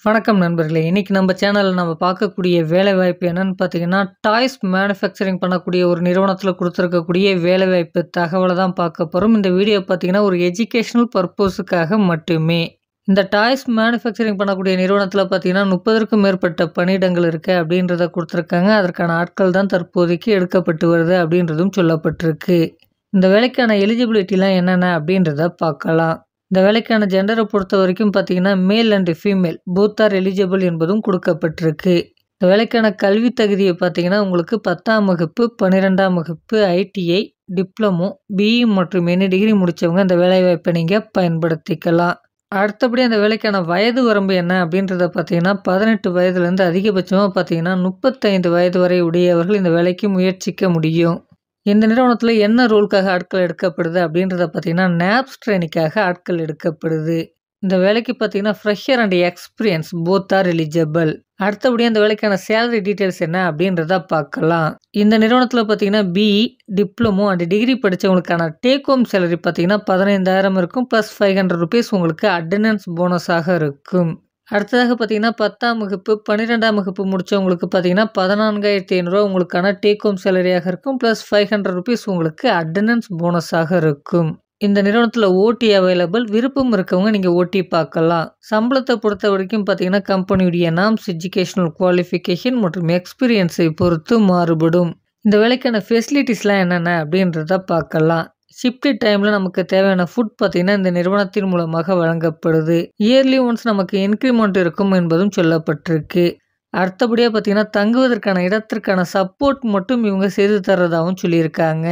வணக்கம் நண்பர்களே! இன்னைக்கு நம்ம சேனல்ல நம்ம பார்க்கக்கூடிய வேலைவாய்ப்பு என்னன்னு பார்த்தீங்கன்னா, டாய்ஸ் மேனுஃபேக்சரிங் பண்ணக்கூடிய ஒரு நிறுவனத்தில குடுத்துருக்கக்கூடிய வேலைவாய்ப்பு தகவல தான் பார்க்க போறோம். இந்த வீடியோ பார்த்தீங்கன்னா, ஒரு எஜுகேஷனல் பர்ப்போஸுக்காக மட்டுமே. இந்த டாய்ஸ் மேனுஃபேக்சரிங் பண்ணக்கூடிய நிறுவனத்தில பார்த்தீங்கன்னா, 30க்கும் மேற்பட்ட பணியிடங்கள் இருக்கு அப்படின்றத குடுத்துருக்காங்க. அதற்கான ஆட்கள் தான் தற்போதைக்கு எடுக்கப்பட்டு வருது அப்படின்றதும் சொல்லப்பட்டிருக்கு. இந்த வேலைக்கான எலிஜிபிலிட்டிலாம் என்னென்ன அப்படின்றத பார்க்கலாம். இந்த வேலைக்கான ஜெண்டரை பொறுத்தவரைக்கும் பார்த்தீங்கன்னா, male and female both are eligible என்பதும் குடுக்கப்பட்டிருக்கு. இந்த வேலைக்கான கல்வி தகுதிய பார்த்தீங்கன்னா, உங்களுக்கு 10ஆம் வகுப்பு, 12ஆம் வகுப்பு, ஐடிஐ, டிப்ளமோ, பிஇ மற்றும் எனி டிகிரி முடிச்சவங்க இந்த வேலைவாய்ப்பை நீங்க பயன்படுத்திக்கலாம். அடுத்தபடி அந்த வேலைக்கான வயது வரம்பு என்ன அப்படின்றத பார்த்தீங்கன்னா, 18 வயதுலேருந்து அதிகபட்சமா பார்த்தீங்கன்னா, 35 வயது வரை உடையவர்கள் இந்த வேலைக்கு முயற்சிக்க முடியும். இந்த நிறுவனத்தில என்ன ரோலுக்காக ஆட்கள் எடுக்கப்படுது அப்படின்றத பார்த்தீங்கன்னா, நேப்ஸ் ட்ரெய்னிக்காக ஆட்கள் எடுக்கப்படுது. இந்த வேலைக்கு பார்த்தீங்கன்னா, fresher and experience both are eligible. அடுத்தபடியா இந்த வேலைக்கான சேலரி டீட்டெயில்ஸ் என்ன அப்படின்றத பார்க்கலாம். இந்த நிறுவனத்தில பார்த்தீங்கன்னா, பிஇ, டிப்ளமோ அண்ட் டிகிரி படிச்சவங்களுக்கான டேக் ஹோம் சேலரி பார்த்தீங்கன்னா, 15,000 இருக்கும். ப்ளஸ் ₹500 உங்களுக்கு அட்டெண்டன்ஸ் போனஸாக இருக்கும். அடுத்ததாக பார்த்தீங்கன்னா, 10ஆம் வகுப்பு, 12ஆம் வகுப்பு முடிச்சவங்களுக்கு பார்த்தீங்கன்னா, ₹14,500 உங்களுக்கான டேக் ஹோம் சேலரியாக இருக்கும். ப்ளஸ் ₹500 உங்களுக்கு அட்டெண்டன்ஸ் போனஸாக இருக்கும். இந்த நிறுவனத்தில ஓடி அவைலபிள். விருப்பம் இருக்கவங்க நீங்க ஓடி பார்க்கலாம். சம்பளத்த பொறுத்தவரைக்கும் பார்த்தீங்கன்னா, கம்பெனியுடைய நார்ம்ஸ், எஜுகேஷனல் குவாலிஃபிகேஷன் மற்றும் எக்ஸ்பீரியன்ஸை பொறுத்து மாறுபடும். இந்த வேலைக்கான ஃபெசிலிட்டீஸ்லாம் என்னென்ன அப்படின்றத பார்க்கலாம். ஷிஃப்ட் டைம்ல நமக்கு தேவையான ஃபுட் பார்த்தீங்கன்னா, இந்த நிறுவனத்தின் மூலமாக வழங்கப்படுது. இயர்லி ஒன்ஸ் நமக்கு இன்கிரிமெண்ட் இருக்கும் என்பதும் சொல்லப்பட்டிருக்கு. அடுத்தபடியா பார்த்தீங்கன்னா, தங்குவதற்கான இடத்திற்கான சப்போர்ட் மட்டும் இவங்க செய்து தர்றதாவும் சொல்லியிருக்காங்க.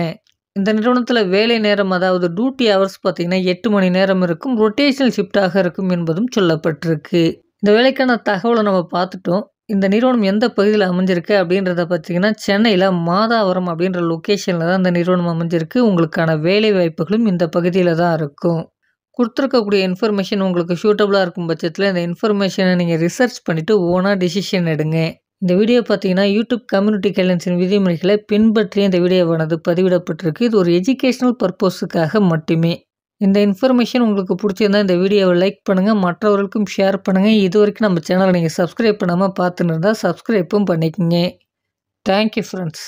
இந்த நிறுவனத்தில வேலை நேரம் அதாவது டியூட்டி ஹவர்ஸ் பார்த்தீங்கன்னா, 8 மணி நேரம் இருக்கும். ரொட்டேஷனல் ஷிஃப்ட்டாக இருக்கும் என்பதும் சொல்லப்பட்டிருக்கு. இந்த வேலைக்கான தகவல நம்ம பார்த்துட்டோம். இந்த நிறுவனம் எந்த பகுதியில அமைஞ்சிருக்கு அப்படின்றத பார்த்தீங்கன்னா, சென்னையில மாதாவரம் அப்படின்ற லொகேஷன்ல தான் இந்த நிறுவனம் அமைஞ்சிருக்கு. உங்களுக்கான வேலை வாய்ப்புகளும் இந்த பகுதியில தான் இருக்கும். குடுத்துருக்கக்கூடிய இன்ஃபர்மேஷன் உங்களுக்கு சூட்டபிளா இருக்கும் பட்சத்தில இந்த இன்ஃபர்மேஷன நீங்க ரிசர்ச் பண்ணிட்டு ஓனா டிசிஷன் எடுங்க. இந்த வீடியோ பார்த்தீங்கன்னா, யூடியூப் கம்யூனிட்டி கைட்லைன்ஸின் விதிமுறைகளை பின்பற்றி இந்த வீடியோவானது பதிவிடப்பட்டிருக்கு. இது ஒரு எஜுகேஷனல் பர்ப்போஸுக்காக மட்டுமே. இந்த இன்ஃபர்மேஷன் உங்களுக்கு பிடிச்சிருந்தா இந்த வீடியோவை லைக் பண்ணுங்க. மற்றவர்களுக்கும் ஷேர் பண்ணுங்க. இதுவரைக்கும் நம்ம சேனலை நீங்க சப்ஸ்கிரைப் பண்ணாம பார்த்துன்னு இருந்தா சப்ஸ்கிரைப்பும் பண்ணிக்கங்க. Thank you friends.